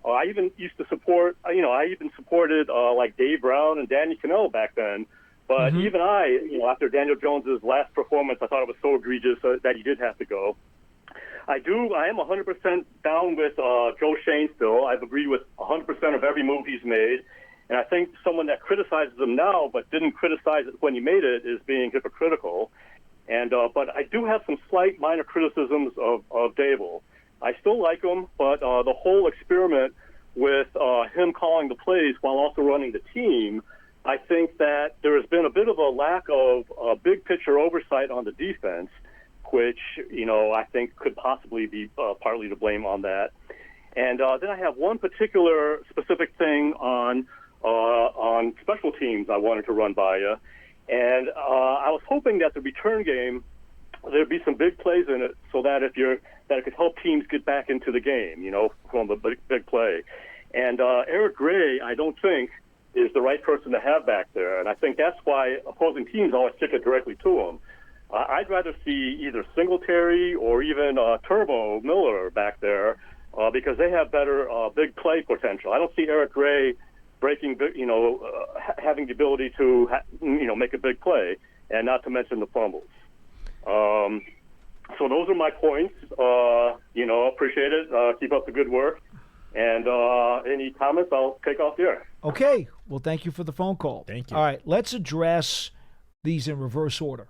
I even used to support, I even supported like Dave Brown and Danny Cannell back then. But even after Daniel Jones's last performance, I thought it was so egregious that he did have to go. I am 100% down with Joe Shane still. I've agreed with 100% of every move he's made. And I think someone that criticizes him now but didn't criticize it when he made it is being hypocritical. And but I do have some slight minor criticisms of Dable. I still like him, but the whole experiment with him calling the plays while also running the team, I think that there has been a bit of a lack of big picture oversight on the defense, which, I think could possibly be partly to blame on that. And then I have one particular specific thing on special teams I wanted to run by you. And I was hoping that the return game, there'd be some big plays in it so that it could help teams get back into the game, from the big play. And Eric Gray, I don't think, is the right person to have back there. And I think that's why opposing teams always kick it directly to him. I'd rather see either Singletary or even Turbo Miller back there because they have better big play potential. I don't see Eric Gray breaking, having the ability to, make a big play, and not to mention the fumbles. So those are my points. Appreciate it. Keep up the good work. And any comments, I'll take off the air. Okay. Well, thank you for the phone call. Thank you. All right. Let's address these in reverse order.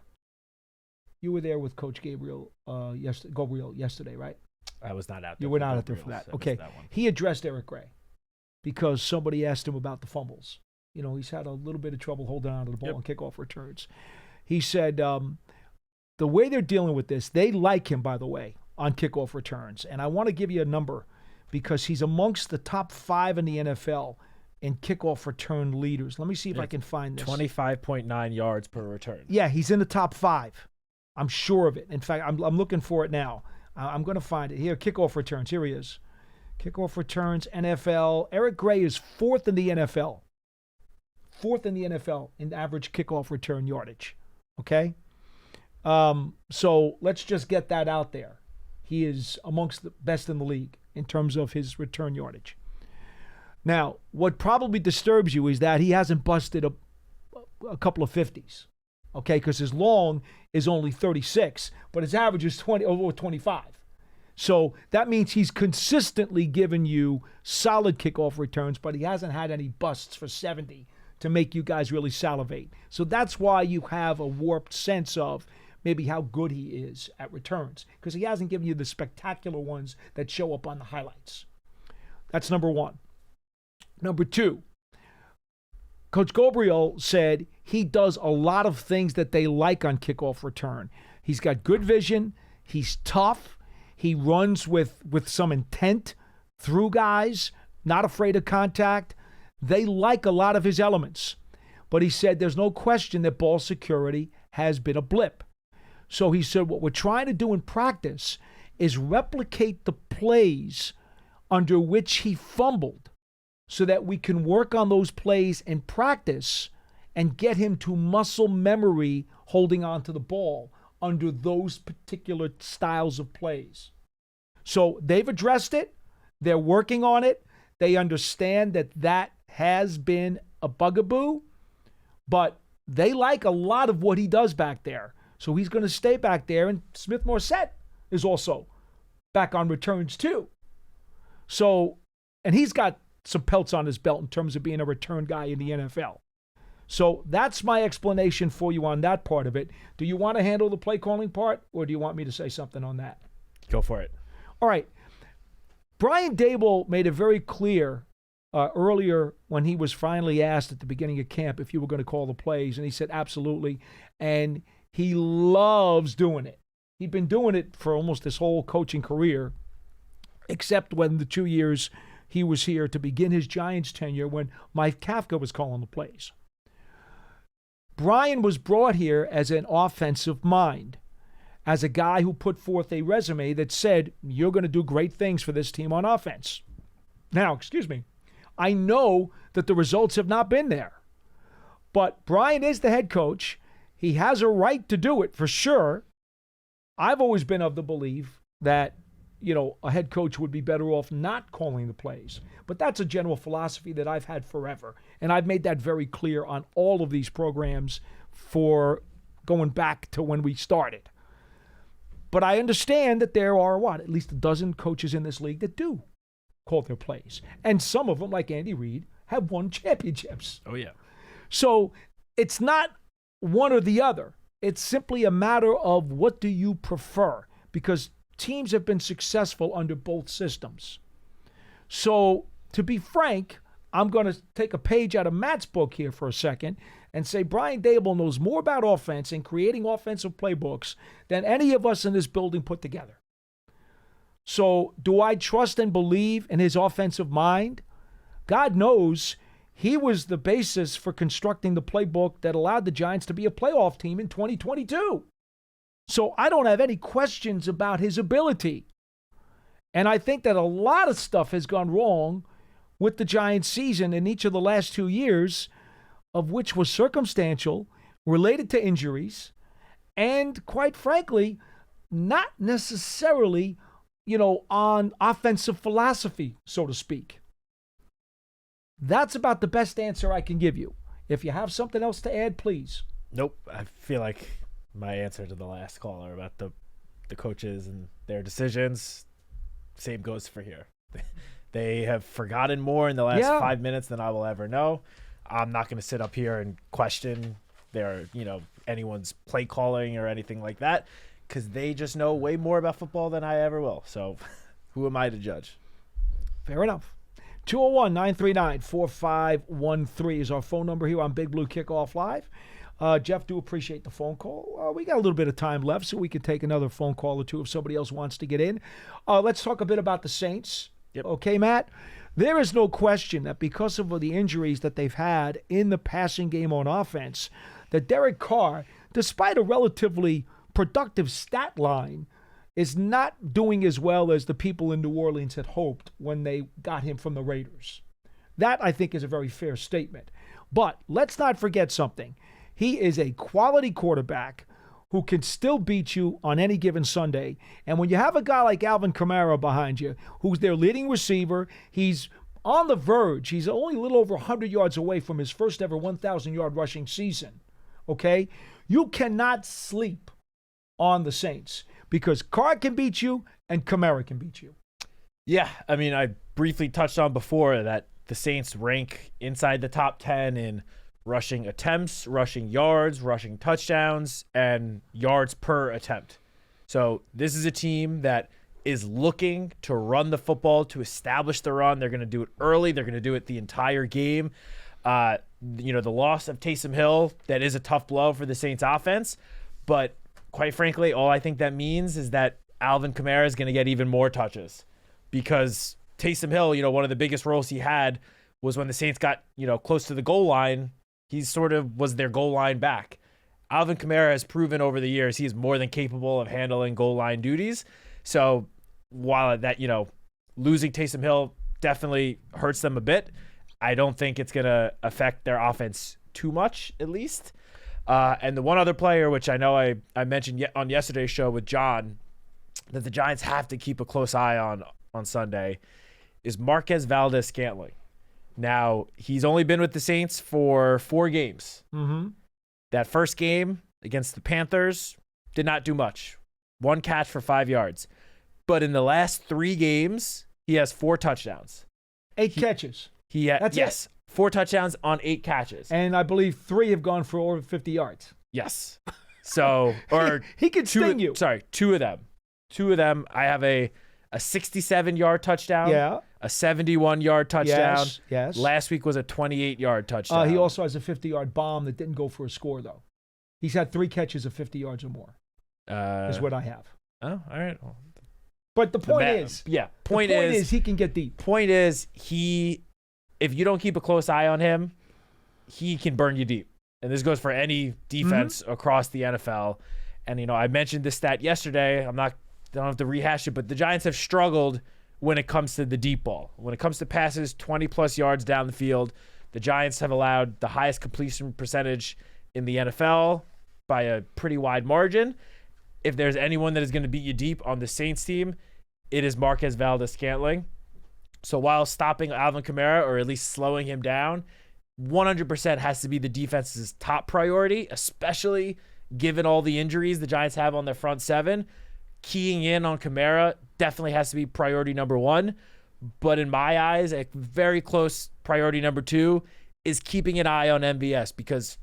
You were there with Coach Gabriel yesterday, right? I was not out there. You were not out there for that. Okay. He addressed Eric Gray because somebody asked him about the fumbles. He's had a little bit of trouble holding on to the ball on kickoff returns. He said the way they're dealing with this, they like him, by the way, on kickoff returns. And I want to give you a number because he's amongst the top 5 in the NFL in kickoff return leaders. Let me see if I can find this. 25.9 yards per return. Yeah, he's in the top 5. I'm sure of it. In fact, I'm looking for it now. I'm going to find it. Here, kickoff returns. Here he is. Kickoff returns, NFL. Eric Gray is 4th in the NFL. 4th in the NFL in average kickoff return yardage. Okay? So let's just get that out there. He is amongst the best in the league in terms of his return yardage. Now, what probably disturbs you is that he hasn't busted a couple of 50s. Okay, because his long is only 36, but his average is 25. So that means he's consistently given you solid kickoff returns, but he hasn't had any busts for 70 to make you guys really salivate. So that's why you have a warped sense of maybe how good he is at returns, because he hasn't given you the spectacular ones that show up on the highlights. That's number one. Number two, Coach Gabriel said he does a lot of things that they like on kickoff return. He's got good vision. He's tough. He runs with some intent through guys, not afraid of contact. They like a lot of his elements. But he said there's no question that ball security has been a blip. So he said what we're trying to do in practice is replicate the plays under which he fumbled so that we can work on those plays in practice and get him to muscle memory holding on to the ball under those particular styles of plays. So they've addressed it. They're working on it. They understand that that has been a bugaboo, but they like a lot of what he does back there. So he's going to stay back there, and Smith Morset is also back on returns too. So, and he's got some pelts on his belt in terms of being a return guy in the NFL. So that's my explanation for you on that part of it. Do you want to handle the play calling part, or do you want me to say something on that? Go for it. All right. Brian Dable made it very clear earlier when he was finally asked at the beginning of camp if you were going to call the plays, and he said absolutely, and he loves doing it. He'd been doing it for almost his whole coaching career, except when the 2 years he was here to begin his Giants tenure when Mike Kafka was calling the plays. Brian was brought here as an offensive mind, as a guy who put forth a resume that said, you're going to do great things for this team on offense. Now, I know that the results have not been there, but Brian is the head coach. He has a right to do it for sure. I've always been of the belief that, a head coach would be better off not calling the plays. But that's a general philosophy that I've had forever. And I've made that very clear on all of these programs for going back to when we started. But I understand that there are, at least a dozen coaches in this league that do call their plays. And some of them, like Andy Reid, have won championships. Oh, yeah. So it's not one or the other. It's simply a matter of what do you prefer, because teams have been successful under both systems. So to be frank, I'm going to take a page out of Matt's book here for a second and say Brian Dable knows more about offense and creating offensive playbooks than any of us in this building put together. So do I trust and believe in his offensive mind? God knows he was the basis for constructing the playbook that allowed the Giants to be a playoff team in 2022. So I don't have any questions about his ability. And I think that a lot of stuff has gone wrong with the Giants season in each of the last 2 years, of which was circumstantial, related to injuries, and quite frankly, not necessarily, on offensive philosophy, so to speak. That's about the best answer I can give you. If you have something else to add, please. Nope. I feel like my answer to the last caller about the coaches and their decisions, same goes for here. They have forgotten more in the last 5 minutes than I will ever know. I'm not going to sit up here and question their, anyone's play calling or anything like that, because they just know way more about football than I ever will. So who am I to judge? Fair enough. 201-939-4513 is our phone number here on Big Blue Kickoff Live. Jeff, do appreciate the phone call. We got a little bit of time left, so we can take another phone call or two if somebody else wants to get in. Let's talk a bit about the Saints. Yep. Okay, Matt? There is no question that because of the injuries that they've had in the passing game on offense, that Derek Carr, despite a relatively productive stat line, is not doing as well as the people in New Orleans had hoped when they got him from the Raiders. That, I think, is a very fair statement. But let's not forget something. He is a quality quarterback who can still beat you on any given Sunday. And when you have a guy like Alvin Kamara behind you, who's their leading receiver, he's on the verge. He's only a little over 100 yards away from his first ever 1,000-yard rushing season. Okay? You cannot sleep on the Saints because Carr can beat you and Kamara can beat you. Yeah, I mean, I briefly touched on before that the Saints rank inside the top 10 in rushing attempts, rushing yards, rushing touchdowns, and yards per attempt. So this is a team that is looking to run the football, to establish the run. They're going to do it early. They're going to do it the entire game. The loss of Taysom Hill, that is a tough blow for the Saints offense. But quite frankly, all I think that means is that Alvin Kamara is going to get even more touches, because Taysom Hill, one of the biggest roles he had was when the Saints got, close to the goal line. He sort of was their goal line back. Alvin Kamara has proven over the years he is more than capable of handling goal line duties. So while that, losing Taysom Hill definitely hurts them a bit, I don't think it's going to affect their offense too much, at least. And the one other player, which I know I mentioned on yesterday's show with John, that the Giants have to keep a close eye on Sunday, is Marquez Valdes-Scantling. Now, he's only been with the Saints for 4 games. Mm-hmm. That first game against the Panthers did not do much. 1 catch for 5 yards. But in the last 3 games, he has 4 touchdowns. 8 catches. That's yes, 4 touchdowns on 8 catches. And I believe 3 have gone for over 50 yards. Yes. So, or he could sting you. Sorry, 2 of them. 2 of them. I have a 67-yard touchdown. Yeah. A 71-yard touchdown. Yes. Last week was a 28-yard touchdown. He also has a 50-yard bomb that didn't go for a score, though. He's had 3 catches of 50 yards or more. Is what I have. Oh, all right. But the point is, point is he can get deep. Point is, if you don't keep a close eye on him, he can burn you deep. And this goes for any defense across the NFL. And I mentioned this stat yesterday. I don't have to rehash it, but the Giants have struggled when it comes to the deep ball. When it comes to passes 20-plus yards down the field, the Giants have allowed the highest completion percentage in the NFL by a pretty wide margin. If there's anyone that is going to beat you deep on the Saints team, it is Marquez Valdes-Scantling. So while stopping Alvin Kamara, or at least slowing him down, 100% has to be the defense's top priority, especially given all the injuries the Giants have on their front 7. Keying in on Kamara definitely has to be priority number 1. But in my eyes, a very close priority number 2 is keeping an eye on MVS, because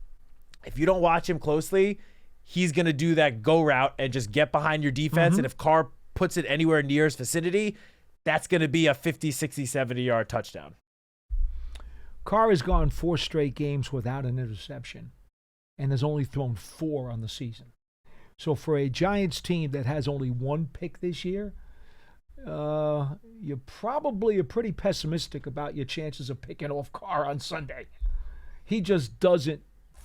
if you don't watch him closely, he's going to do that go route and just get behind your defense. And if Carr puts it anywhere near his vicinity, that's going to be a 50, 60, 70-yard touchdown. Carr has gone 4 straight games without an interception and has only thrown 4 on the season. So for a Giants team that has only 1 pick this year, you probably are pretty pessimistic about your chances of picking off Carr on Sunday. He just doesn't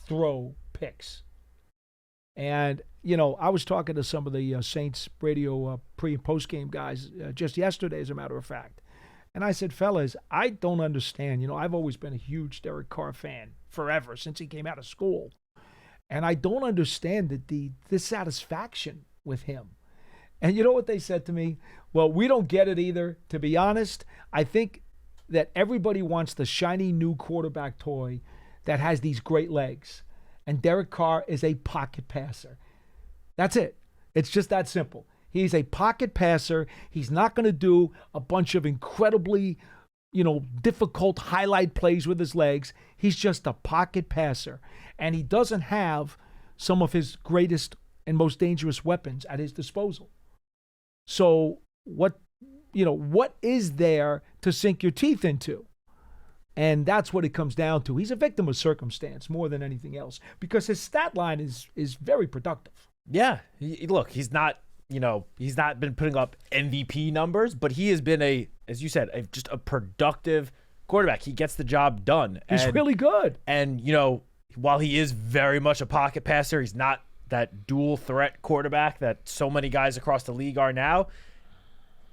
throw picks. And, I was talking to some of the Saints radio pre- and post-game guys just yesterday, as a matter of fact. And I said, fellas, I don't understand. I've always been a huge Derek Carr fan forever, since he came out of school. And I don't understand the dissatisfaction with him. And you know what they said to me? Well, we don't get it either. To be honest, I think that everybody wants the shiny new quarterback toy that has these great legs. And Derek Carr is a pocket passer. That's it. It's just that simple. He's a pocket passer. He's not going to do a bunch of incredibly, difficult highlight plays with his legs. He's just a pocket passer. And he doesn't have some of his greatest and most dangerous weapons at his disposal. So what is there to sink your teeth into? And that's what it comes down to. He's a victim of circumstance more than anything else, because his stat line is very productive. Yeah. Look, he's not been putting up MVP numbers, but he has been as you said, just a productive quarterback. He gets the job done. He's really good. And, while he is very much a pocket passer, he's not that dual threat quarterback that so many guys across the league are now.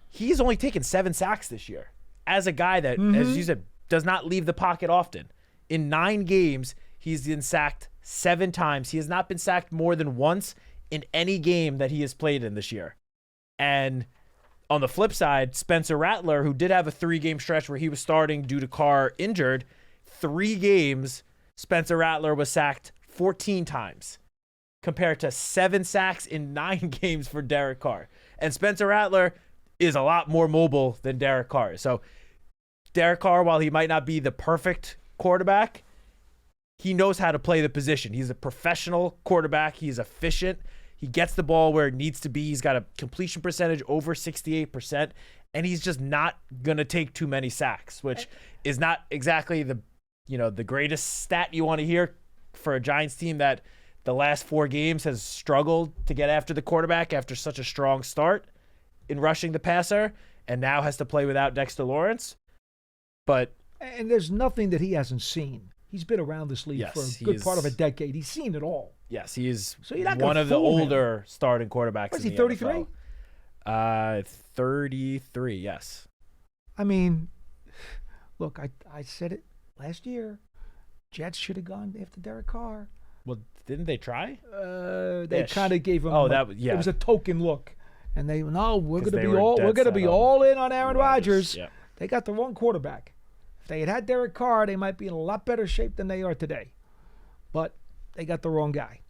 He's only taken 7 sacks this year. As a guy that, as you said, does not leave the pocket often. In 9 games, he's been sacked 7 times. He has not been sacked more than once in any game that he has played in this year. And on the flip side, Spencer Rattler, who did have a 3-game stretch where he was starting due to Carr injured, 3 games, Spencer Rattler was sacked 14 times, compared to 7 sacks in 9 games for Derek Carr. And Spencer Rattler is a lot more mobile than Derek Carr. So Derek Carr, while he might not be the perfect quarterback, he knows how to play the position. He's a professional quarterback. He's efficient. He gets the ball where it needs to be. He's got a completion percentage over 68%, and he's just not going to take too many sacks, which is not exactly the greatest stat you want to hear for a Giants team that the last 4 games has struggled to get after the quarterback after such a strong start in rushing the passer, and now has to play without Dexter Lawrence. And there's nothing that he hasn't seen. He's been around this league for a good part of a decade. He's seen it all. Yes, he is So you're not gonna one of the fool him. older starting quarterbacks. What is in he, the 33? NFL. 33, yes. I mean, look, I said it last year. Jets should have gone after Derek Carr. Well, didn't they try? They Ish. kind of gave him. Oh, that was- yeah. It was a token look, and we're 'Cause going to they be were all dead we're going to set be on all in on Aaron Rodgers. Yeah. They got the wrong quarterback. If they had Derek Carr, they might be in a lot better shape than they are today. But they got the wrong guy.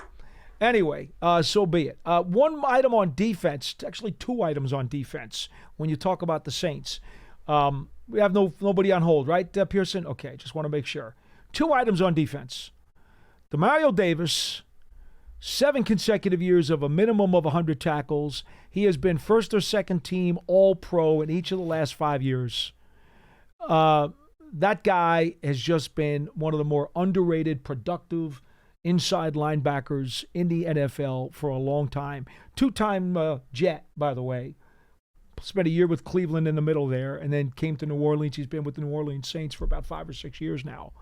Anyway, so be it. One item on defense, actually 2 items on defense when you talk about the Saints. We have nobody on hold, right, Pearson? Okay, just want to make sure. 2 items on defense. Demario Davis, 7 consecutive years of a minimum of 100 tackles. He has been first or second team All-Pro in each of the last 5 years. That guy has just been one of the more underrated, productive inside linebackers in the NFL for a long time. 2-time Jet, by the way. Spent a year with Cleveland in the middle there, and then came to New Orleans. He's been with the New Orleans Saints for about 5 or 6 years now.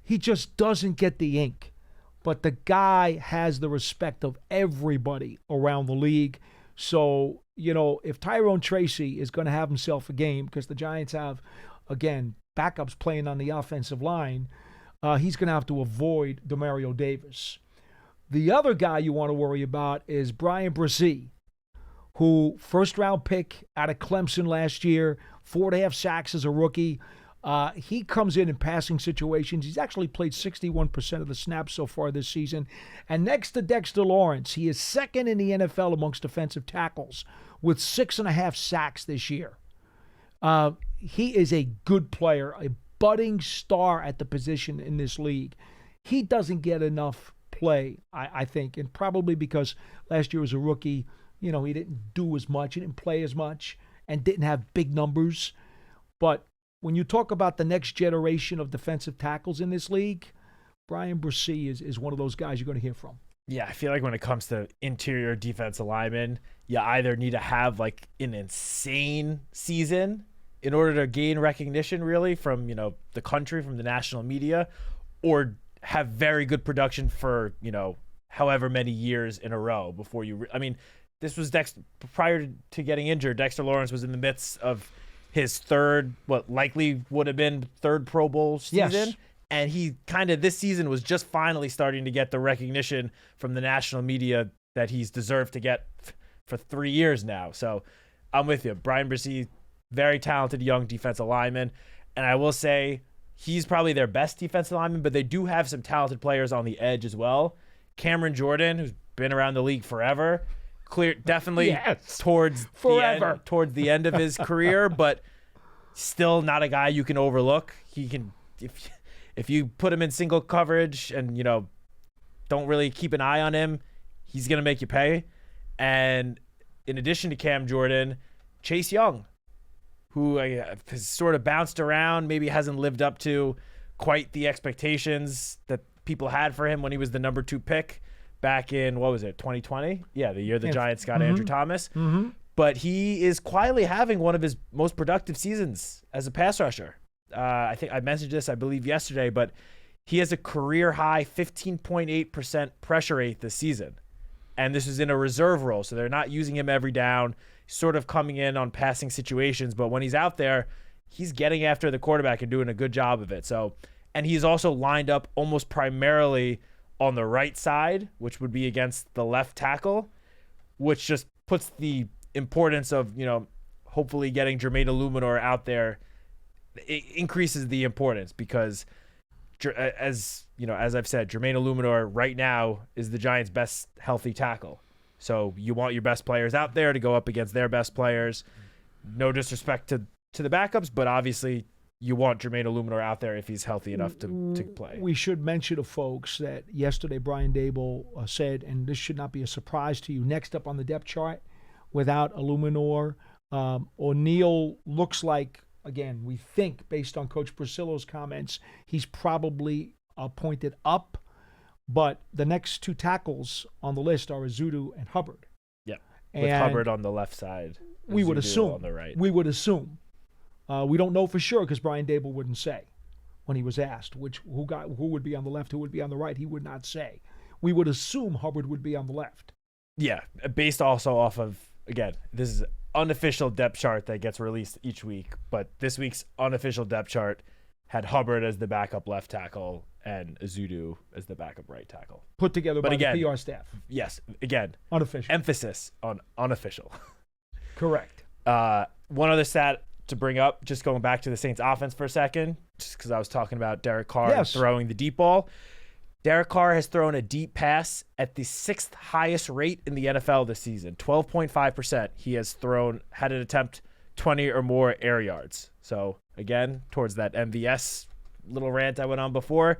He just doesn't get the ink. But the guy has the respect of everybody around the league. So, if Tyrone Tracy is going to have himself a game, because the Giants have, again, backups playing on the offensive line, he's going to have to avoid Demario Davis. The other guy you want to worry about is Brian Bresee, who first-round pick out of Clemson last year, 4.5 sacks as a rookie. He comes in passing situations. He's actually played 61% of the snaps so far this season. And next to Dexter Lawrence, he is second in the NFL amongst defensive tackles with 6.5 sacks this year. He is a good player, a budding star at the position in this league. He doesn't get enough play, I think, and probably because last year was a rookie. He didn't do as much, he didn't play as much, and didn't have big numbers. But when you talk about the next generation of defensive tackles in this league, Brian Bresee is one of those guys you're going to hear from. Yeah, I feel like when it comes to interior defensive linemen, you either need to have like an insane season in order to gain recognition, really, from the country, from the national media, or have very good production for however many years in a row before you. This was prior to getting injured. Dexter Lawrence was in the midst of his third, what likely would have been third Pro Bowl season. Yes. And he this season was just finally starting to get the recognition from the national media that he's deserved to get for 3 years now. So I'm with you. Brian Bresee, very talented young defensive lineman. And I will say he's probably their best defensive lineman, but they do have some talented players on the edge as well. Cameron Jordan, who's been around the league forever, definitely Yes. towards the end of his career, but still not a guy you can overlook. He can, if you put him in single coverage and don't really keep an eye on him, he's gonna make you pay. And in addition to Cam Jordan, Chase Young, who has sort of bounced around, maybe hasn't lived up to quite the expectations that people had for him when he was the number 2 pick back in, 2020? Yeah, the year the Giants got Andrew Thomas. Mm-hmm. But he is quietly having one of his most productive seasons as a pass rusher. I think I mentioned this, I believe, yesterday, but he has a career-high 15.8% pressure rate this season. And this is in a reserve role, so they're not using him every down, sort of coming in on passing situations. But when he's out there, he's getting after the quarterback and doing a good job of it. So, and he's also lined up almost primarily on the right side, which would be against the left tackle, which just puts the importance of, hopefully getting Jermaine Illuminor out there. It increases the importance because, as I've said, Jermaine Illuminor right now is the Giants' best healthy tackle. So you want your best players out there to go up against their best players. No disrespect to the backups, but obviously you want Jermaine Illuminor out there if he's healthy enough to play. We should mention to folks that yesterday Brian Dable said, and this should not be a surprise to you, next up on the depth chart, without Illuminor, O'Neal looks like, again, we think based on Coach Priscilla's comments, he's probably pointed up, but the next 2 tackles on the list are Azudu and Hubbard. Yeah, with Hubbard on the left side. We would Azudu assume. on the right. We would assume. We don't know for sure because Brian Dable wouldn't say when he was asked who would be on the left, who would be on the right. He would not say. we would assume Hubbard would be on the left. Yeah, based also off of, again, this is unofficial depth chart that gets released each week, but this week's unofficial depth chart had Hubbard as the backup left tackle and Azudu as the backup right tackle. Put together by the PR staff. Yes, again, Unofficial. emphasis on unofficial. Correct. One other stat to bring up, just going back to the Saints offense for a second, just because I was talking about Derek Carr throwing the deep ball. Derek Carr has thrown a deep pass at the 6th highest rate in the NFL this season, 12.5%. He has had an attempt 20 or more air yards. So, again, towards that MVS little rant I went on before,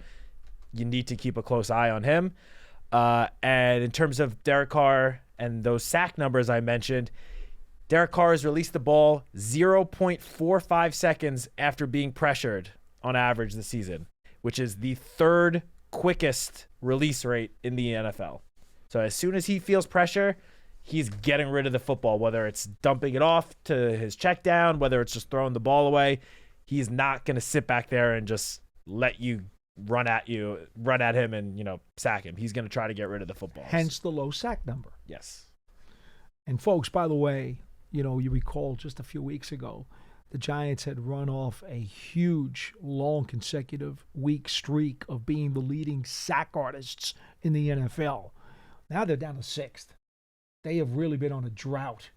you need to keep a close eye on him. And in terms of Derek Carr and those sack numbers I mentioned, Derek Carr has released the ball 0.45 seconds after being pressured on average this season, which is the 3rd quickest release rate in the NFL. So as soon as he feels pressure, he's getting rid of the football, whether it's dumping it off to his check down, whether it's just throwing the ball away. He's not going to sit back there and just let you run at him and, sack him. He's going to try to get rid of the football. Hence the low sack number. Yes. And folks, by the way, you recall just a few weeks ago, the Giants had run off a huge, long, consecutive week streak of being the leading sack artists in the NFL. Now they're down to 6th. They have really been on a drought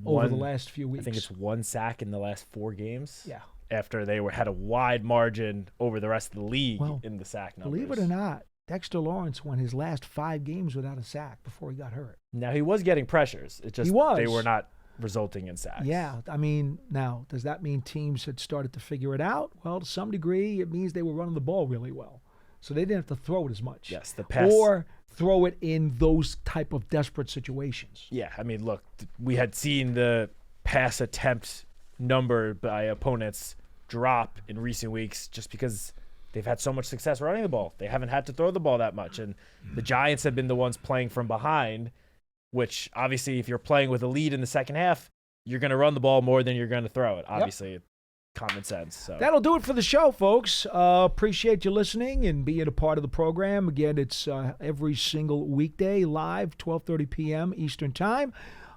over the last few weeks. I think it's 1 sack in the last 4 games. Yeah. After they had a wide margin over the rest of the league in the sack numbers. Believe it or not, Dexter Lawrence won his last 5 games without a sack before he got hurt. Now, he was getting pressures. They were not resulting in sacks. Yeah. I mean, now, does that mean teams had started to figure it out? Well, to some degree, it means they were running the ball really well. So they didn't have to throw it as much. Yes, the pass. Or throw it in those type of desperate situations. Yeah, I mean, look, we had seen the pass attempt number by opponents drop in recent weeks just because they've had so much success running the ball. They haven't had to throw the ball that much. And the Giants have been the ones playing from behind, which obviously if you're playing with a lead in the second half, you're going to run the ball more than you're going to throw it. Obviously, common sense. So that'll do it for the show, folks. Appreciate you listening and being a part of the program. Again, it's every single weekday live, 12:30 p.m. Eastern Time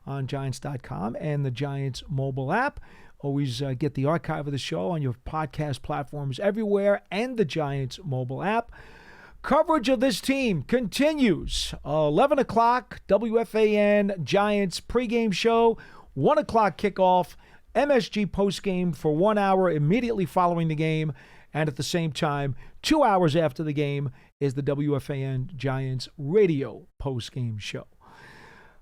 on Giants.com and the Giants mobile app. Always get the archive of the show on your podcast platforms everywhere and the Giants mobile app. Coverage of this team continues. 11 o'clock, WFAN Giants pregame show, 1 o'clock kickoff, MSG postgame for 1 hour immediately following the game, and at the same time, 2 hours after the game is the WFAN Giants radio postgame show.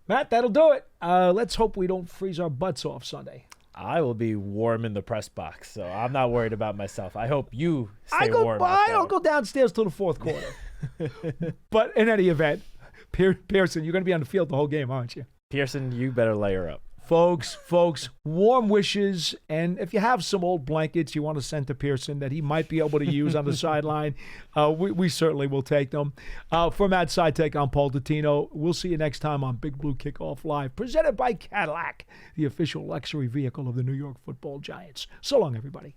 Matt, that'll do it. Let's hope we don't freeze our butts off Sunday. I will be warm in the press box, so I'm not worried about myself. I hope you stay warm. I don't go downstairs till the 4th quarter. But in any event, Pearson, you're going to be on the field the whole game, aren't you? Pearson, you better layer up. Folks, warm wishes. And if you have some old blankets you want to send to Pearson that he might be able to use on the sideline, we certainly will take them. For Matt Sitek, I'm Paul Dottino. We'll see you next time on Big Blue Kickoff Live, presented by Cadillac, the official luxury vehicle of the New York Football Giants. So long, everybody.